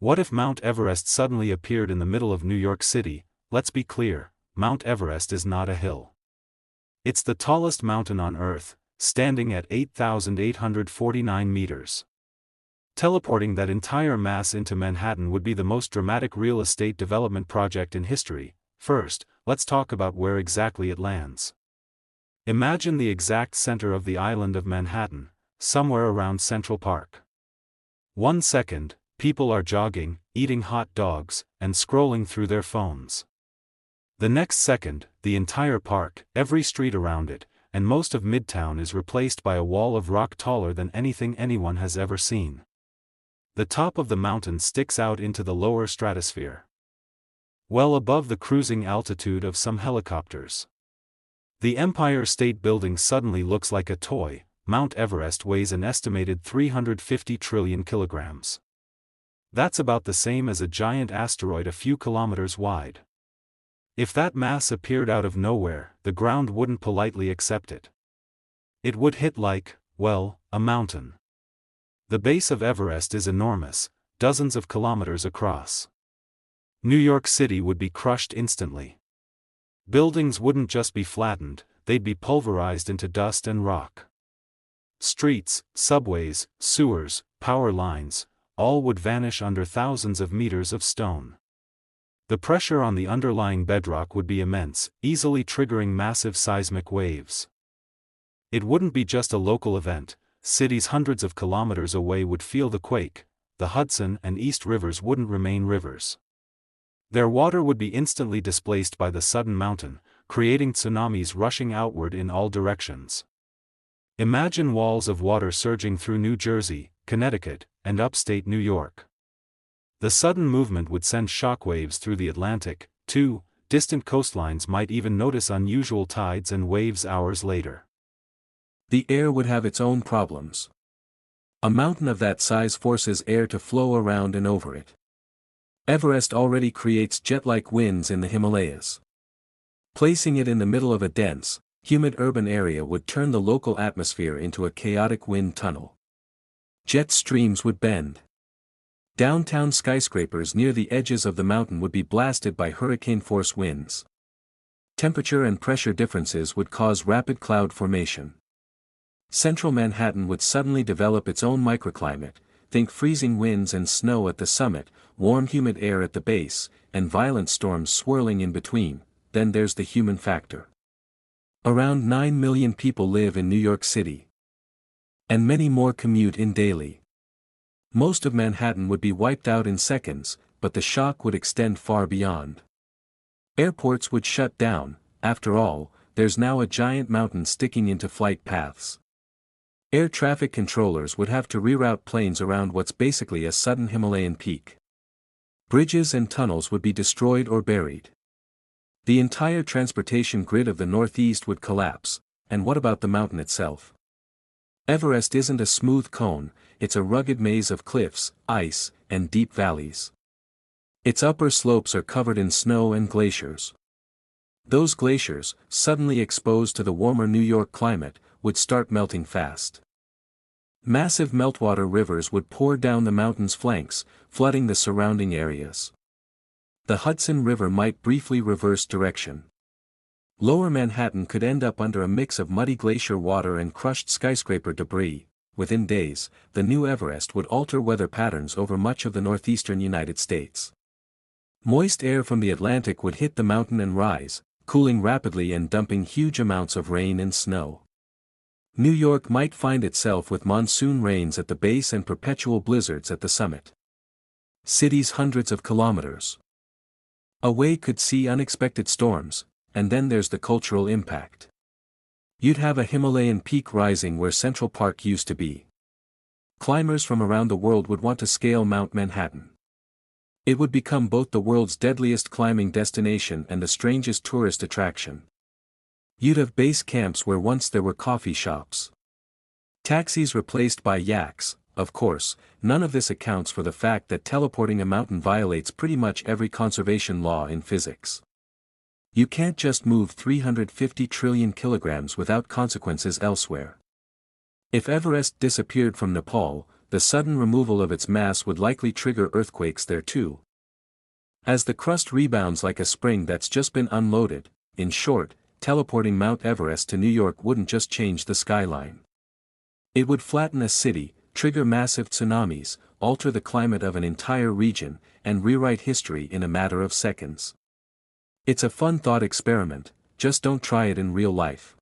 What if Mount Everest suddenly appeared in the middle of New York City? Let's be clear, Mount Everest is not a hill. It's the tallest mountain on Earth, standing at 8,849 meters. Teleporting that entire mass into Manhattan would be the most dramatic real estate development project in history. First, let's talk about where exactly it lands. Imagine the exact center of the island of Manhattan, somewhere around Central Park. 1 second, people are jogging, eating hot dogs, and scrolling through their phones. The next second, the entire park, every street around it, and most of Midtown is replaced by a wall of rock taller than anything anyone has ever seen. The top of the mountain sticks out into the lower stratosphere, well above the cruising altitude of some helicopters. The Empire State Building suddenly looks like a toy. Mount Everest weighs an estimated 350 trillion kilograms. That's about the same as a giant asteroid a few kilometers wide. If that mass appeared out of nowhere, the ground wouldn't politely accept it. It would hit like, well, a mountain. The base of Everest is enormous, dozens of kilometers across. New York City would be crushed instantly. Buildings wouldn't just be flattened, they'd be pulverized into dust and rock. Streets, subways, sewers, power lines, all would vanish under thousands of meters of stone. The pressure on the underlying bedrock would be immense, easily triggering massive seismic waves. It wouldn't be just a local event, cities hundreds of kilometers away would feel the quake. The Hudson and East Rivers wouldn't remain rivers. Their water would be instantly displaced by the sudden mountain, creating tsunamis rushing outward in all directions. Imagine walls of water surging through New Jersey, Connecticut, and upstate New York. The sudden movement would send shockwaves through the Atlantic, too. Distant coastlines might even notice unusual tides and waves hours later. The air would have its own problems. A mountain of that size forces air to flow around and over it. Everest already creates jet-like winds in the Himalayas. Placing it in the middle of a dense, humid urban area would turn the local atmosphere into a chaotic wind tunnel. Jet streams would bend. Downtown skyscrapers near the edges of the mountain would be blasted by hurricane-force winds. Temperature and pressure differences would cause rapid cloud formation. Central Manhattan would suddenly develop its own microclimate, think freezing winds and snow at the summit, warm humid air at the base, and violent storms swirling in between. Then there's the human factor. Around 9 million people live in New York City. And many more commute in daily. Most of Manhattan would be wiped out in seconds, but the shock would extend far beyond. Airports would shut down. After all, there's now a giant mountain sticking into flight paths. Air traffic controllers would have to reroute planes around what's basically a sudden Himalayan peak. Bridges and tunnels would be destroyed or buried. The entire transportation grid of the Northeast would collapse. And what about the mountain itself? Everest isn't a smooth cone, it's a rugged maze of cliffs, ice, and deep valleys. Its upper slopes are covered in snow and glaciers. Those glaciers, suddenly exposed to the warmer New York climate, would start melting fast. Massive meltwater rivers would pour down the mountain's flanks, flooding the surrounding areas. The Hudson River might briefly reverse direction. Lower Manhattan could end up under a mix of muddy glacier water and crushed skyscraper debris. Within days, the new Everest would alter weather patterns over much of the northeastern United States. Moist air from the Atlantic would hit the mountain and rise, cooling rapidly and dumping huge amounts of rain and snow. New York might find itself with monsoon rains at the base and perpetual blizzards at the summit. Cities hundreds of kilometers away could see unexpected storms. And then there's the cultural impact. You'd have a Himalayan peak rising where Central Park used to be. Climbers from around the world would want to scale Mount Manhattan. It would become both the world's deadliest climbing destination and the strangest tourist attraction. You'd have base camps where once there were coffee shops. Taxis replaced by yaks. Of course, none of this accounts for the fact that teleporting a mountain violates pretty much every conservation law in physics. You can't just move 350 trillion kilograms without consequences elsewhere. If Everest disappeared from Nepal, the sudden removal of its mass would likely trigger earthquakes there too. As the crust rebounds like a spring that's just been unloaded, in short, teleporting Mount Everest to New York wouldn't just change the skyline. It would flatten a city, trigger massive tsunamis, alter the climate of an entire region, and rewrite history in a matter of seconds. It's a fun thought experiment, just don't try it in real life.